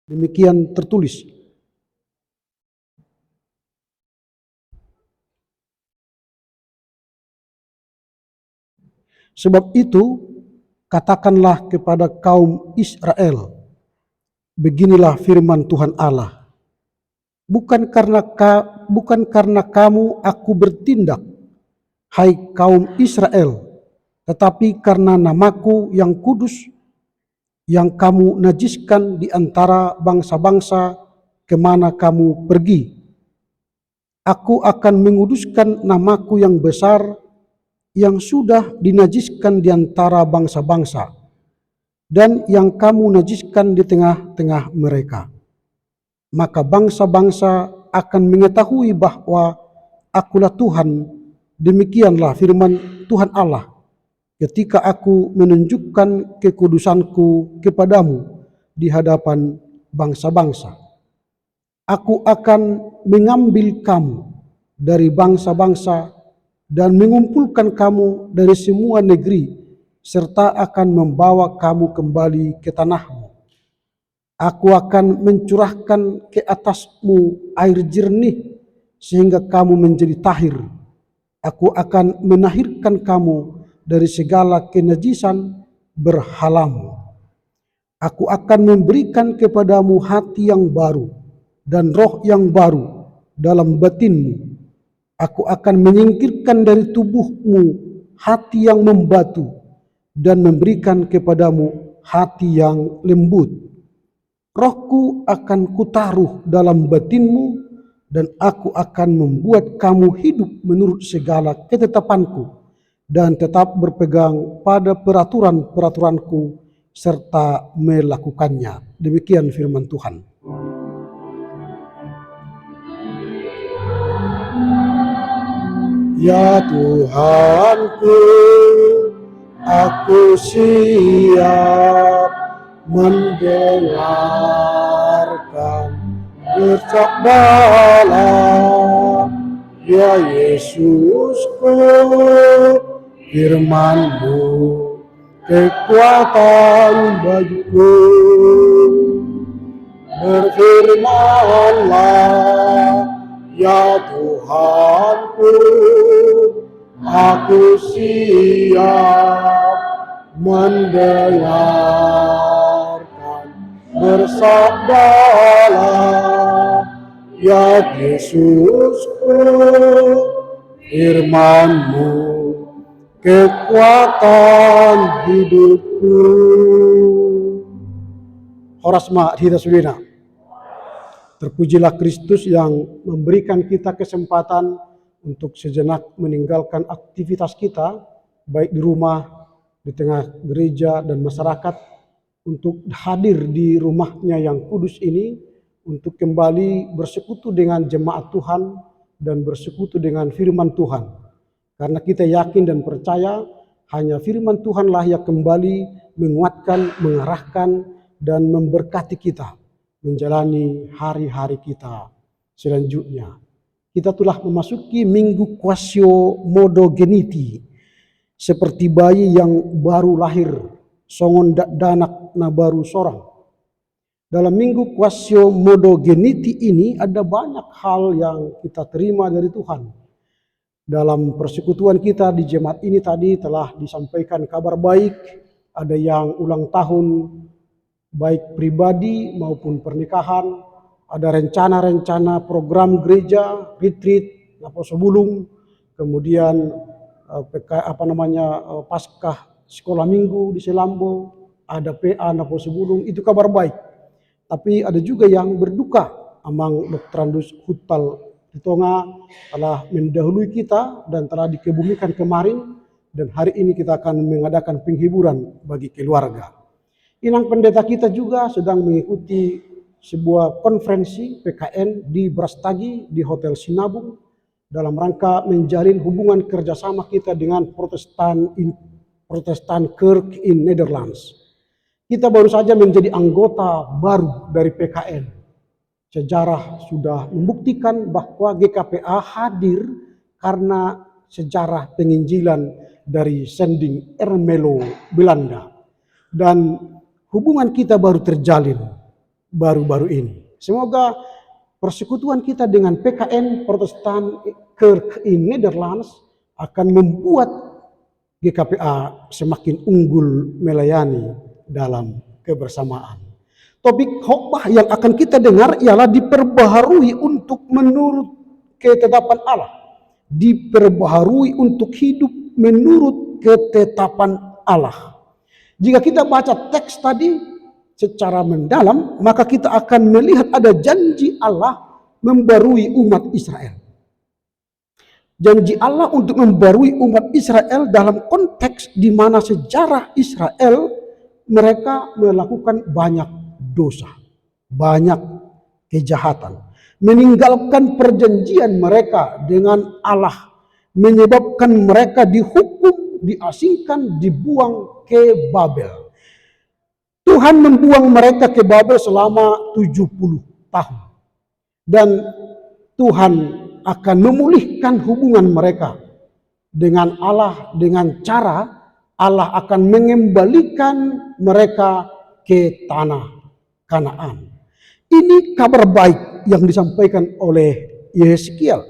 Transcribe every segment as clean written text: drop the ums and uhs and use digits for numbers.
Demikian tertulis. Sebab itu, katakanlah kepada kaum Israel, beginilah firman Tuhan Allah. Bukan karena kamu aku bertindak, hai kaum Israel, tetapi karena namaku yang kudus, yang kamu najiskan di antara bangsa-bangsa kemana kamu pergi. Aku akan menguduskan namaku yang besar, yang sudah dinajiskan di antara bangsa-bangsa, dan yang kamu najiskan di tengah-tengah mereka. Maka bangsa-bangsa akan mengetahui bahwa akulah Tuhan, demikianlah firman Tuhan Allah, ketika aku menunjukkan kekudusanku kepadamu di hadapan bangsa-bangsa. Aku akan mengambil kamu dari bangsa-bangsa dan mengumpulkan kamu dari semua negeri, serta akan membawa kamu kembali ke tanahmu. Aku akan mencurahkan ke atasmu air jernih, sehingga kamu menjadi tahir. Aku akan menahirkan kamu dari segala kenajisan berhalamu. Aku akan memberikan kepadamu hati yang baru dan roh yang baru dalam batinmu. Aku akan menyingkirkan dari tubuhmu hati yang membatu dan memberikan kepadamu hati yang lembut. Rohku akan kutaruh dalam batinmu, dan aku akan membuat kamu hidup menurut segala ketetapanku dan tetap berpegang pada peraturan-peraturanku serta melakukannya. Demikian firman Tuhan. Ya Tuhanku, aku siap mendengarkan bersabdalah, ya Yesusku, firman-Mu kekuatan bagiku. Berfirmanlah, ya Tuhanku, aku siap mendengarkan. Bersabdalah, ya Yesusku, firman-Mu kekuatan hidupku. Horas ma hita sudina. Terpujilah Kristus yang memberikan kita kesempatan untuk sejenak meninggalkan aktivitas kita, baik di rumah, di tengah gereja dan masyarakat, untuk hadir di rumahnya yang kudus ini, untuk kembali bersekutu dengan jemaat Tuhan dan bersekutu dengan firman Tuhan. Karena kita yakin dan percaya hanya firman Tuhanlah yang kembali menguatkan, mengarahkan, dan memberkati kita menjalani hari-hari kita selanjutnya. Kita telah memasuki minggu Quaesio Modogeniti, seperti bayi yang baru lahir, songon danak na baru sorang. Dalam minggu Quaesio Modogeniti ini ada banyak hal yang kita terima dari Tuhan. Dalam persekutuan kita di jemaat ini tadi telah disampaikan kabar baik, ada yang ulang tahun baik pribadi maupun pernikahan, ada rencana-rencana program gereja, retreat, Naposo Bulung, kemudian Paskah sekolah minggu di Selambo, ada PA Naposo Bulung, itu kabar baik. Tapi ada juga yang berduka, amang Dr. Andus Hutal Titonga telah mendahului kita dan telah dikebumikan kemarin, dan hari ini kita akan mengadakan penghiburan bagi keluarga. Inang pendeta kita juga sedang mengikuti sebuah konferensi PKN di Brastagi di Hotel Sinabung dalam rangka menjalin hubungan kerjasama kita dengan Protestan Kerk in Netherlands. Kita baru saja menjadi anggota baru dari PKN. Sejarah sudah membuktikan bahwa GKPA hadir karena sejarah penginjilan dari Sending Ermelo Belanda. Dan hubungan kita baru terjalin. baru-baru ini. Semoga persekutuan kita dengan PKN Protestan Kerk in Netherlands akan membuat GKPA semakin unggul melayani dalam kebersamaan. Topik khotbah yang akan kita dengar ialah diperbaharui untuk menurut ketetapan Allah. Diperbaharui untuk hidup menurut ketetapan Allah. Jika kita baca teks tadi secara mendalam, maka kita akan melihat ada janji Allah membarui umat Israel. Janji Allah untuk membarui umat Israel dalam konteks di mana sejarah Israel mereka melakukan banyak dosa, banyak kejahatan, meninggalkan perjanjian mereka dengan Allah, menyebabkan mereka dihukum, diasingkan, dibuang ke Babel. Tuhan membuang mereka ke Babel selama 70 tahun. Dan Tuhan akan memulihkan hubungan mereka dengan Allah dengan cara Allah akan mengembalikan mereka ke tanah Kanaan. Ini kabar baik yang disampaikan oleh Yeskiel.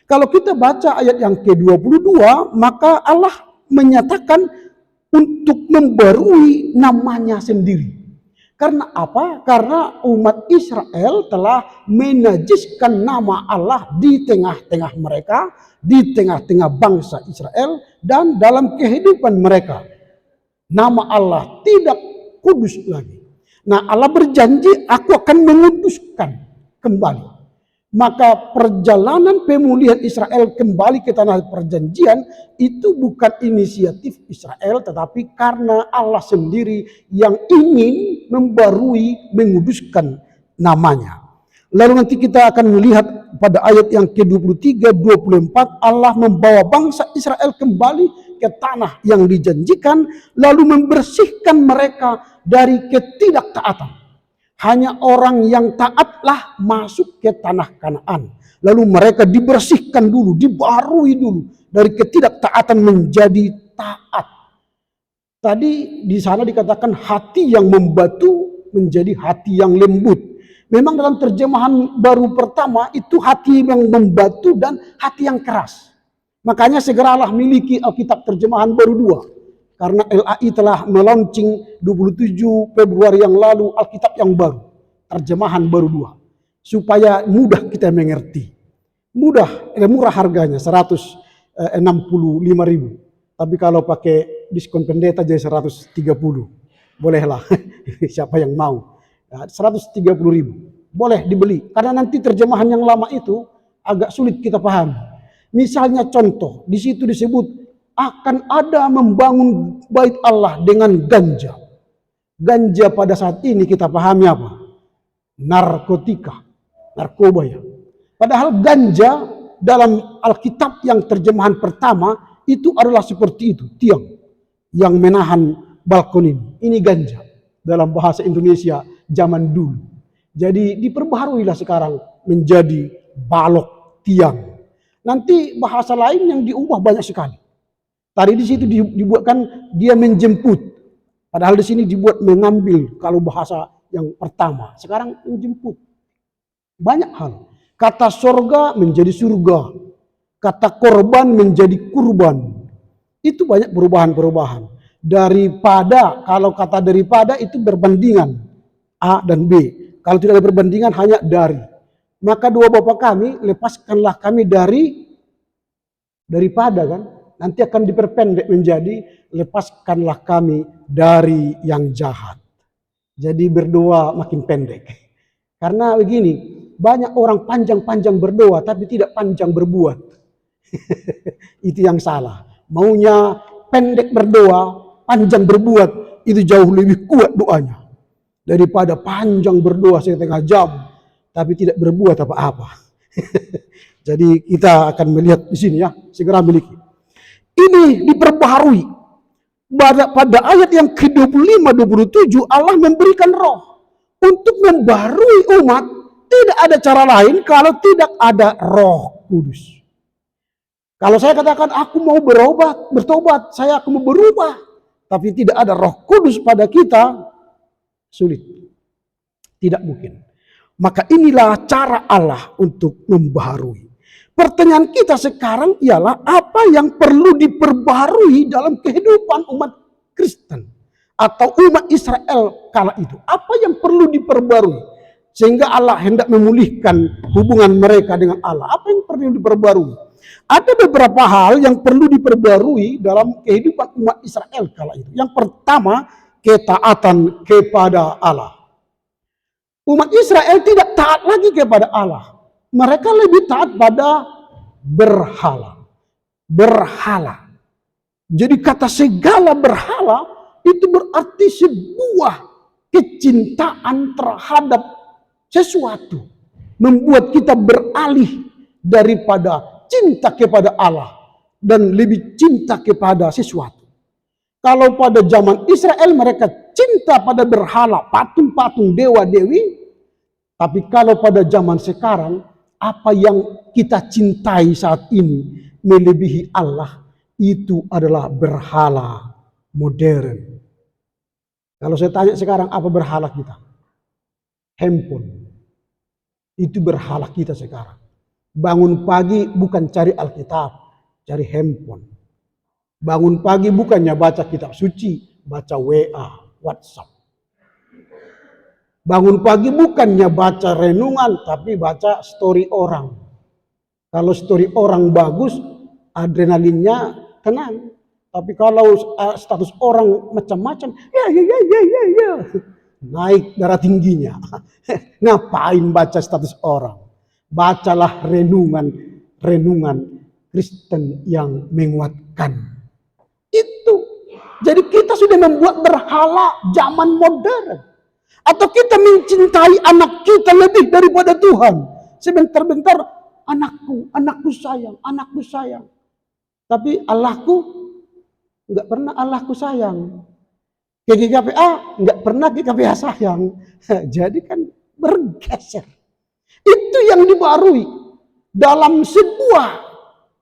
Kalau kita baca ayat yang ke-22, maka Allah menyatakan untuk membarui namanya sendiri. Karena apa? Karena umat Israel telah menajiskan nama Allah di tengah-tengah mereka, di tengah-tengah bangsa Israel, dan dalam kehidupan mereka. Nama Allah tidak kudus lagi. Nah, Allah berjanji, aku akan menguduskan kembali. Maka perjalanan pemulihan Israel kembali ke tanah perjanjian itu bukan inisiatif Israel, tetapi karena Allah sendiri yang ingin membarui, menguduskan namanya. Lalu nanti kita akan melihat pada ayat yang ke-23, 24, Allah membawa bangsa Israel kembali ke tanah yang dijanjikan, lalu membersihkan mereka dari ketidaktaatan. Hanya orang yang taatlah masuk ke tanah Kanaan. Lalu mereka dibersihkan dulu, dibarui dulu dari ketidaktaatan menjadi taat. Tadi di sana dikatakan hati yang membatu menjadi hati yang lembut. Memang dalam terjemahan baru pertama itu hati yang membatu dan hati yang keras. Makanya segeralah miliki Alkitab terjemahan baru 2. Karena LAI telah melaunching 27 Februari yang lalu Alkitab yang baru. Terjemahan baru 2. Supaya mudah kita mengerti. Murah harganya 165.000. Tapi kalau pakai diskon pendeta jadi 130. Bolehlah. Siapa yang mau. 130.000. Boleh dibeli. Karena nanti terjemahan yang lama itu agak sulit kita paham. Misalnya contoh. Di situ disebut akan ada membangun bait Allah dengan ganja. Ganja pada saat ini kita pahami apa? Narkotika, narkoba ya. Padahal ganja dalam Alkitab yang terjemahan pertama itu adalah seperti itu, tiang yang menahan balkon ini. Ini ganja dalam bahasa Indonesia zaman dulu. Jadi diperbaharuilah sekarang menjadi balok tiang. Nanti bahasa lain yang diubah banyak sekali. Tadi di situ dibuatkan dia menjemput. Padahal di sini dibuat mengambil kalau bahasa yang pertama. Sekarang menjemput. Banyak hal. Kata sorga menjadi surga. Kata korban menjadi kurban. Itu banyak perubahan-perubahan. Daripada, kalau kata daripada itu berbandingan. A dan B. Kalau tidak ada perbandingan hanya dari. Maka dua bapak kami, lepaskanlah kami daripada kan. Nanti akan diperpendek menjadi lepaskanlah kami dari yang jahat. Jadi berdoa makin pendek. Karena begini, banyak orang panjang-panjang berdoa tapi tidak panjang berbuat. Itu yang salah. Maunya pendek berdoa, panjang berbuat, itu jauh lebih kuat doanya. Daripada panjang berdoa setengah jam tapi tidak berbuat apa-apa. Jadi kita akan melihat di sini ya, segera miliki. Ini diperbaharui. Pada ayat yang ke-25-27 Allah memberikan roh untuk membarui umat. Tidak ada cara lain kalau tidak ada Roh Kudus. Kalau saya katakan aku mau bertobat, saya akan mau berubah, tapi tidak ada Roh Kudus pada kita, sulit. Tidak mungkin. Maka inilah cara Allah untuk membaharui. Pertanyaan kita sekarang ialah apa yang perlu diperbaharui dalam kehidupan umat Kristen atau umat Israel kala itu. Apa yang perlu diperbarui sehingga Allah hendak memulihkan hubungan mereka dengan Allah. Apa yang perlu diperbarui? Ada beberapa hal yang perlu diperbarui dalam kehidupan umat Israel kala itu. Yang pertama, ketaatan kepada Allah. Umat Israel tidak taat lagi kepada Allah. Mereka lebih taat pada berhala. Berhala. Jadi kata segala berhala itu berarti sebuah kecintaan terhadap sesuatu. Membuat kita beralih daripada cinta kepada Allah dan lebih cinta kepada sesuatu. Kalau pada zaman Israel mereka cinta pada berhala, patung-patung dewa-dewi. Tapi kalau pada zaman sekarang, apa yang kita cintai saat ini melebihi Allah, itu adalah berhala modern. Kalau saya tanya sekarang, apa berhala kita? Handphone. Itu berhala kita sekarang. Bangun pagi bukan cari Alkitab, cari handphone. Bangun pagi bukannya baca kitab suci, baca WA, WhatsApp. Bangun pagi bukannya baca renungan, tapi baca story orang. Kalau story orang bagus, adrenalinnya tenang. Tapi kalau status orang macam-macam, ya, naik darah tingginya. Ngapain baca status orang? Bacalah renungan Kristen yang menguatkan. Itu. Jadi kita sudah membuat berhala zaman modern. Atau kita mencintai anak kita lebih daripada Tuhan. Sebentar-bentar, anakku sayang. Tapi Allahku, enggak pernah Allahku sayang. Ke GKPA, enggak pernah GKPA sayang. Jadi kan bergeser. Itu yang dibarui. Dalam sebuah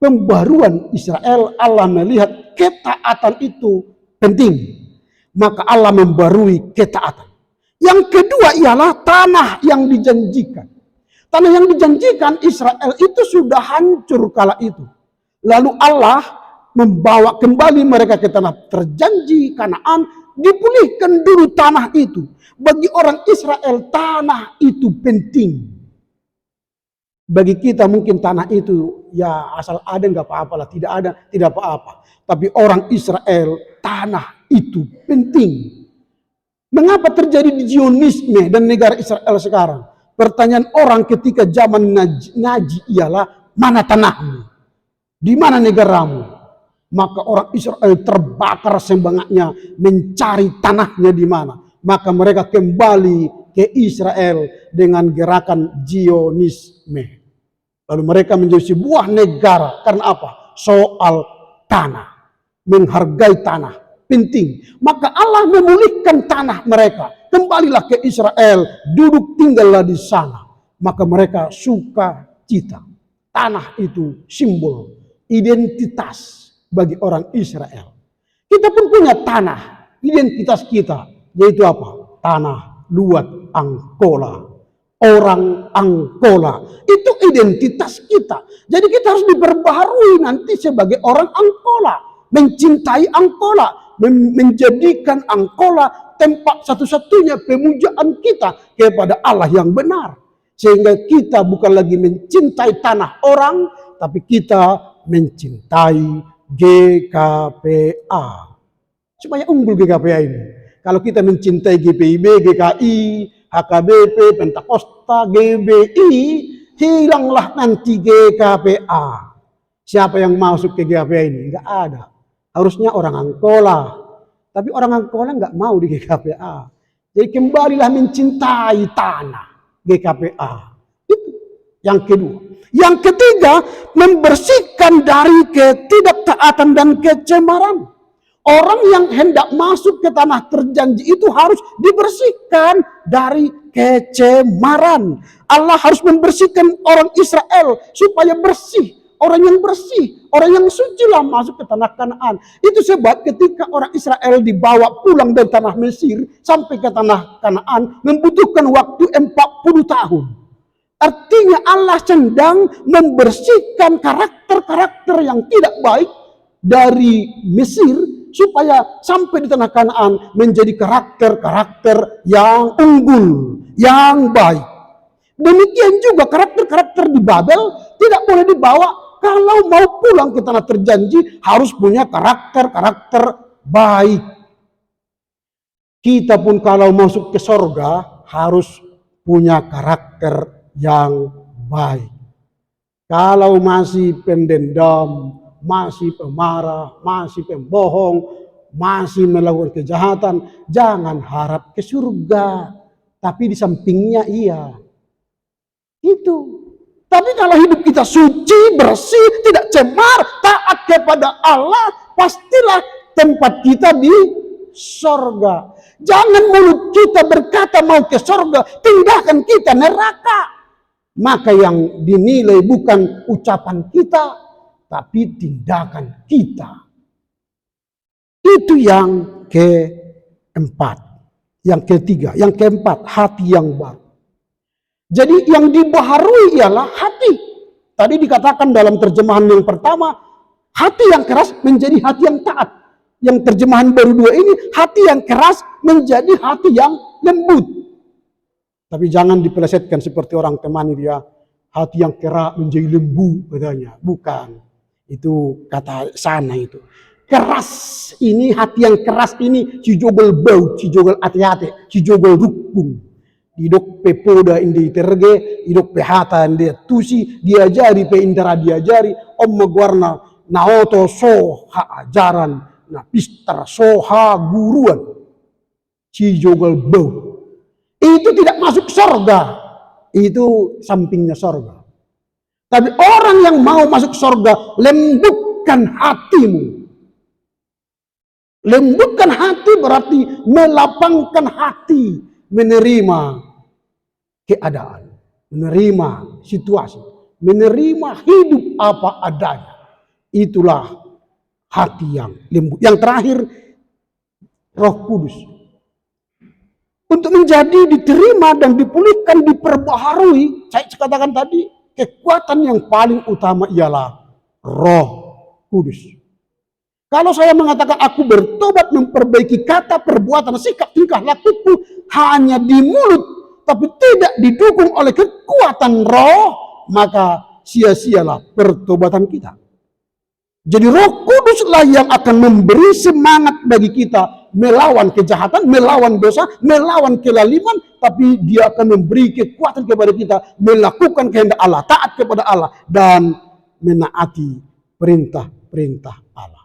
pembaruan Israel, Allah melihat ketaatan itu penting. Maka Allah membarui ketaatan. Yang kedua ialah tanah yang dijanjikan. Tanah yang dijanjikan Israel itu sudah hancur kala itu. Lalu Allah membawa kembali mereka ke tanah terjanji Kanaan. Dipulihkan dulu tanah itu. Bagi orang Israel tanah itu penting. Bagi kita mungkin tanah itu ya asal ada nggak apa-apa lah, tidak ada tidak apa-apa. Tapi orang Israel tanah itu penting. Mengapa terjadi di Zionisme dan negara Israel sekarang? Pertanyaan orang ketika zaman Naji ialah mana tanahmu? Di mana negaramu? Maka orang Israel terbakar semangatnya mencari tanahnya di mana. Maka mereka kembali ke Israel dengan gerakan Zionisme. Lalu mereka menjadi sebuah negara. Karena apa? Soal tanah. Menghargai tanah. Penting. Maka Allah memulihkan tanah mereka. Kembalilah ke Israel. Duduk tinggallah di sana. Maka mereka suka cita. Tanah itu simbol. Identitas bagi orang Israel. Kita pun punya tanah. Identitas kita. Yaitu apa? Tanah Luat Angkola. Orang Angkola. Itu identitas kita. Jadi kita harus diperbaharui nanti sebagai orang Angkola. Mencintai Angkola. Menjadikan Angkola tempat satu-satunya pemujaan kita kepada Allah yang benar. Sehingga kita bukan lagi mencintai tanah orang. Tapi kita mencintai GKPA. Supaya unggul GKPA ini. Kalau kita mencintai GPIB, GKI, HKBP, Pentakosta, GBI, hilanglah nanti GKPA. Siapa yang masuk ke GKPA ini? Enggak ada. Harusnya orang Angkola. Tapi orang Angkola enggak mau di GKPA. Jadi kembalilah mencintai tanah GKPA. Itu yang kedua. Yang ketiga, membersihkan dari ketidaktaatan dan kecemaran. Orang yang hendak masuk ke tanah terjanji itu harus dibersihkan dari kecemaran. Allah harus membersihkan orang Israel supaya bersih. orang yang bersih, orang yang suci lah masuk ke tanah Kanaan. Itu sebab ketika orang Israel dibawa pulang dari tanah Mesir sampai ke tanah Kanaan membutuhkan waktu 40 tahun. Artinya Allah sedang membersihkan karakter-karakter yang tidak baik dari Mesir supaya sampai di tanah Kanaan menjadi karakter-karakter yang unggul, yang baik. Demikian juga karakter-karakter di Babel tidak boleh dibawa. Kalau mau pulang ke tanah terjanji harus punya karakter-karakter baik. Kita pun kalau masuk ke sorga harus punya karakter yang baik. Kalau masih pendendam, masih pemarah, masih pembohong, masih melakukan kejahatan, jangan harap ke surga. Tapi di sampingnya iya. Itu. Tapi kalau hidup kita suci, bersih, tidak cemar, taat kepada Allah, pastilah tempat kita di sorga. Jangan mulut kita berkata mau ke sorga, tindakan kita neraka. Maka yang dinilai bukan ucapan kita, tapi tindakan kita. Itu yang keempat. Yang ketiga, yang keempat, hati yang baru. Jadi yang dibaharui ialah hati. Tadi dikatakan dalam terjemahan yang pertama, hati yang keras menjadi hati yang taat. Yang terjemahan baru dua ini, hati yang keras menjadi hati yang lembut. Tapi jangan dipelesetkan seperti orang temani dia, hati yang keras menjadi lembu katanya. Bukan. Itu kata sana itu. Keras ini, hati yang keras ini, cijogol bau, cijogol hati-hati, cijogol rukung. Idok pepoda indi terge, idok pehata indi tusi, diajari pe indara diajari, magwarna naoto soha ajaran, na pistar soha guruan, cijogol bau. Itu tidak masuk sorga. Itu sampingnya sorga. Tapi orang yang mau masuk sorga, lembutkan hatimu. Lembutkan hati berarti melapangkan hati, menerima keadaan, menerima situasi, menerima hidup apa adanya. Itulah hati yang lembut. Yang terakhir, Roh Kudus. Untuk menjadi diterima dan dipulihkan, diperbaharui, saya katakan tadi, kekuatan yang paling utama ialah Roh Kudus. Kalau saya mengatakan aku bertobat, memperbaiki kata, perbuatan, sikap, tingkah lakuku hanya di mulut, tapi tidak didukung oleh kekuatan roh, maka sia-sialah pertobatan kita. Jadi Roh Kuduslah yang akan memberi semangat bagi kita melawan kejahatan, melawan dosa, melawan kelaliman, tapi dia akan memberi kekuatan kepada kita melakukan kehendak Allah, taat kepada Allah, dan menaati perintah-perintah Allah.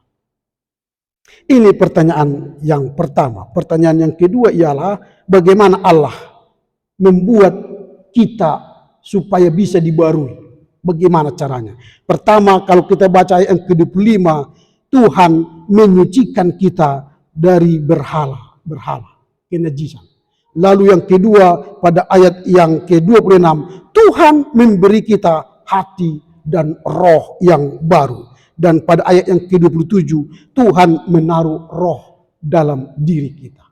Ini pertanyaan yang pertama. Pertanyaan yang kedua ialah bagaimana Allah membuat kita supaya bisa dibarui. Bagaimana caranya? Pertama, kalau kita baca ayat yang ke-25, Tuhan menyucikan kita dari berhala, kenajisan. Lalu yang kedua, pada ayat yang ke-26, Tuhan memberi kita hati dan roh yang baru. Dan pada ayat yang ke-27, Tuhan menaruh roh dalam diri kita.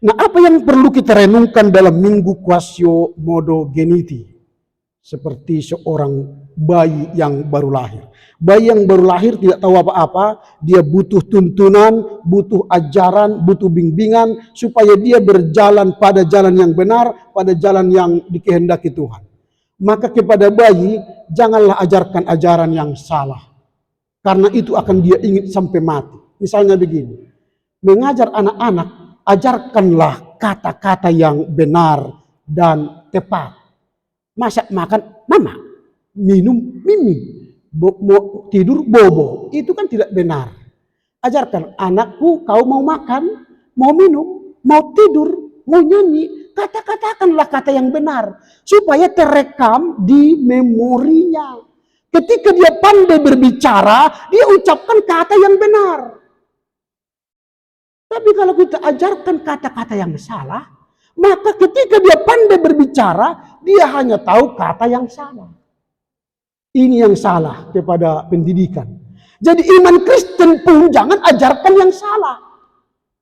Nah, apa yang perlu kita renungkan dalam Minggu Quaestio Modo Geniti? Seperti seorang bayi yang baru lahir. Bayi yang baru lahir tidak tahu apa-apa, dia butuh tuntunan, butuh ajaran, butuh bimbingan, supaya dia berjalan pada jalan yang benar, pada jalan yang dikehendaki Tuhan. Maka kepada bayi, janganlah ajarkan ajaran yang salah. Karena itu akan dia ingin sampai mati. Misalnya begini, mengajar anak-anak, ajarkanlah kata-kata yang benar dan tepat. Masak makan mama, minum mimi, mau tidur bobo, itu kan tidak benar. Ajarkan anakku, kau mau makan, mau minum, mau tidur, mau nyanyi, kata-katakanlah kata yang benar supaya terekam di memorinya. Ketika dia pandai berbicara, dia ucapkan kata yang benar. Tapi kalau kita ajarkan kata-kata yang salah, maka ketika dia pandai berbicara, dia hanya tahu kata yang salah. Ini yang salah kepada pendidikan. Jadi iman Kristen pun jangan ajarkan yang salah.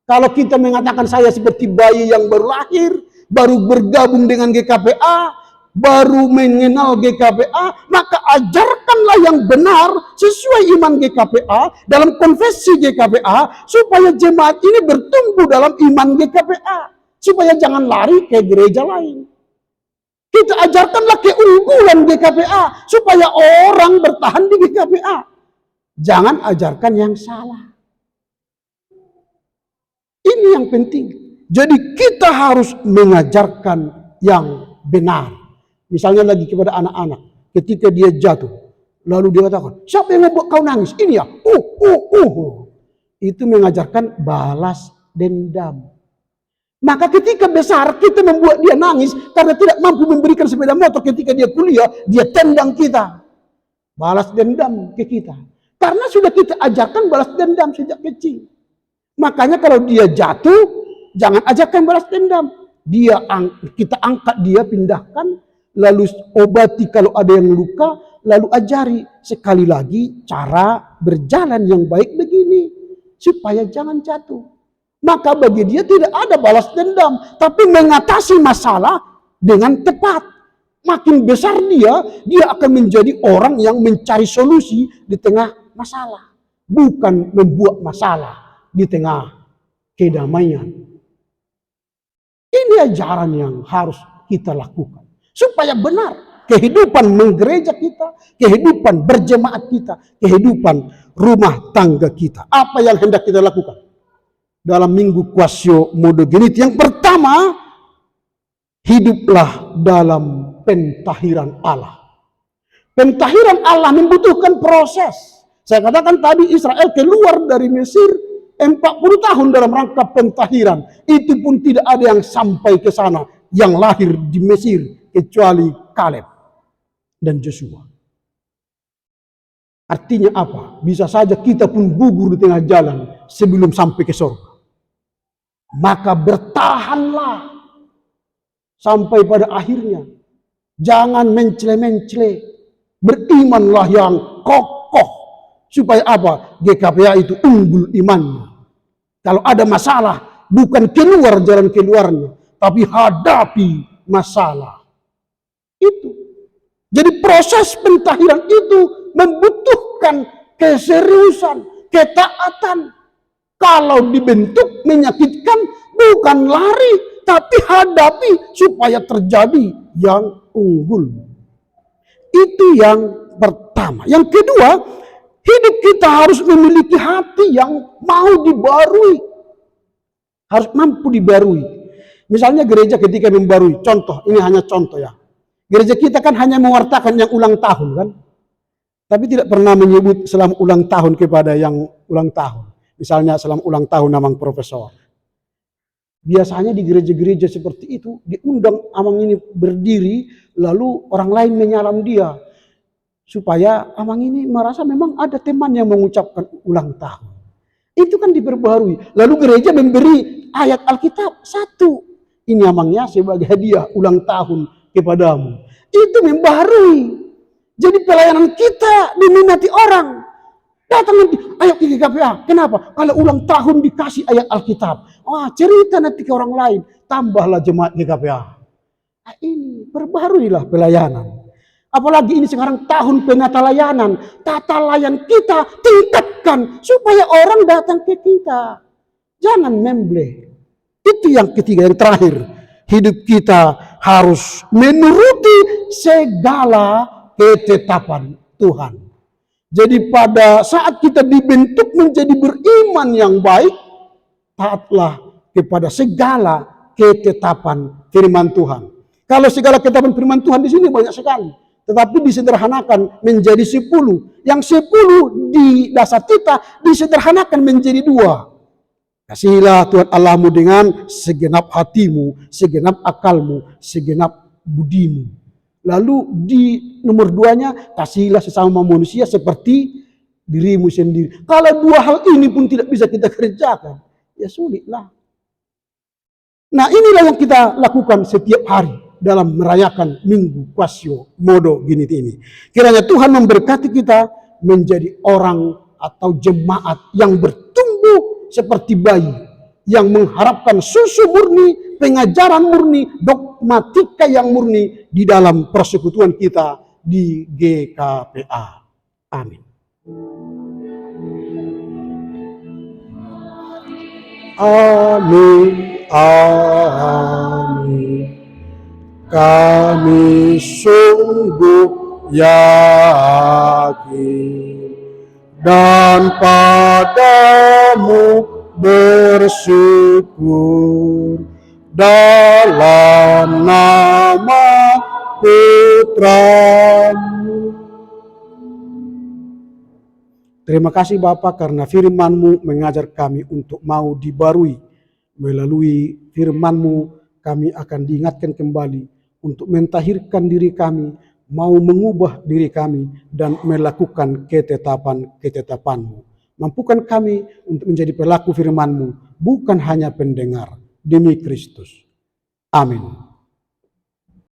Kalau kita mengatakan saya seperti bayi yang baru lahir, baru bergabung dengan GKPA, baru mengenal GKPA, maka ajarkanlah yang benar sesuai iman GKPA dalam konfesi GKPA supaya jemaat ini bertumbuh dalam iman GKPA, supaya jangan lari ke gereja lain. Kita ajarkanlah keunggulan GKPA supaya orang bertahan di GKPA. Jangan ajarkan yang salah. Ini yang penting. Jadi kita harus mengajarkan yang benar. Misalnya lagi kepada anak-anak, ketika dia jatuh, lalu dia katakan, siapa yang membuat kau nangis? Ini ya. Itu mengajarkan balas dendam. Maka ketika besar kita membuat dia nangis karena tidak mampu memberikan sepeda motor ketika dia kuliah, dia tendang kita. Balas dendam ke kita. Karena sudah kita ajarkan balas dendam sejak kecil. Makanya kalau dia jatuh, jangan ajarkan balas dendam. Kita angkat dia, pindahkan, lalu obati kalau ada yang luka, lalu ajari sekali lagi cara berjalan yang baik begini supaya jangan jatuh. Maka bagi dia tidak ada balas dendam, tapi mengatasi masalah dengan tepat. Makin besar dia akan menjadi orang yang mencari solusi di tengah masalah, bukan membuat masalah di tengah kedamaian. Ini ajaran yang harus kita lakukan supaya benar kehidupan menggereja kita, kehidupan berjemaat kita, kehidupan rumah tangga kita. Apa yang hendak kita lakukan dalam minggu Quaestio Modogeniti? Yang pertama, hiduplah dalam pentahiran Allah. Pentahiran Allah membutuhkan proses. Saya katakan tadi Israel keluar dari Mesir 40 tahun dalam rangka pentahiran. Itu pun tidak ada yang sampai ke sana yang lahir di Mesir kecuali Kaleb dan Joshua. Artinya apa? Bisa saja kita pun gugur di tengah jalan sebelum sampai ke surga. Maka bertahanlah sampai pada akhirnya. Jangan mencele-mencele. Berimanlah yang kokoh. Supaya apa? GKPA itu unggul imannya. Kalau ada masalah, bukan keluar jalan keluarnya, tapi hadapi masalah. Itu. Jadi proses pentahiran itu membutuhkan keseriusan, ketaatan. Kalau dibentuk menyakitkan, bukan lari, tapi hadapi supaya terjadi yang unggul. Itu yang pertama. Yang kedua, hidup kita harus memiliki hati yang mau dibarui. Harus mampu dibarui. Misalnya gereja ketika membarui, contoh, ini hanya contoh ya. Gereja kita kan hanya mewartakan yang ulang tahun kan. Tapi tidak pernah menyebut selamat ulang tahun kepada yang ulang tahun. Misalnya selamat ulang tahun Amang Profesor. Biasanya di gereja-gereja seperti itu, diundang Amang ini berdiri, lalu orang lain menyalam dia. Supaya Amang ini merasa memang ada teman yang mengucapkan ulang tahun. Itu kan diperbaharui. Lalu gereja memberi ayat Alkitab satu. Ini Amangnya sebagai hadiah ulang tahun kepadamu. Itu membaharui. Jadi pelayanan kita diminati orang. Datang nanti, ayo ke GKPA. Kenapa? Kalau ulang tahun dikasih ayat Alkitab. Wah, cerita nanti ke orang lain. Tambahlah jemaat GKPA. Nah, ini perbaharuilah pelayanan. Apalagi ini sekarang tahun penata layanan. Tata layan kita tingkatkan supaya orang datang ke kita. Jangan membleh. Itu yang ketiga, yang terakhir. Hidup kita harus menuruti segala ketetapan Tuhan. Jadi pada saat kita dibentuk menjadi beriman yang baik, taatlah kepada segala ketetapan firman Tuhan. Kalau segala ketetapan firman Tuhan di sini banyak sekali. Tetapi disederhanakan menjadi 10. Yang 10 di dasar kita disederhanakan menjadi 2. Kasihilah Tuhan Allahmu dengan segenap hatimu, segenap akalmu, segenap budimu. Lalu di nomor 2-nya, kasihilah sesama manusia seperti dirimu sendiri. Kalau 2 hal ini pun tidak bisa kita kerjakan, ya sulitlah. Nah inilah yang kita lakukan setiap hari. dalam merayakan Minggu Quasio Modo Gini ini. Kiranya Tuhan memberkati kita menjadi orang atau jemaat yang bertumbuh seperti bayi, yang mengharapkan susu murni, pengajaran murni, dogmatika yang murni di dalam persekutuan kita di GKPA. Amin. Amin, amin. Kami sungguh yakin dan padamu bersyukur dalam nama Putramu. Terima kasih Bapa karena firman-Mu mengajar kami untuk mau dibarui. Melalui firman-Mu kami akan diingatkan kembali untuk mentahirkan diri kami, mau mengubah diri kami dan melakukan ketetapan-ketetapan-Mu. Mampukan kami untuk menjadi pelaku firman-Mu, bukan hanya pendengar. Demi Kristus. Amin.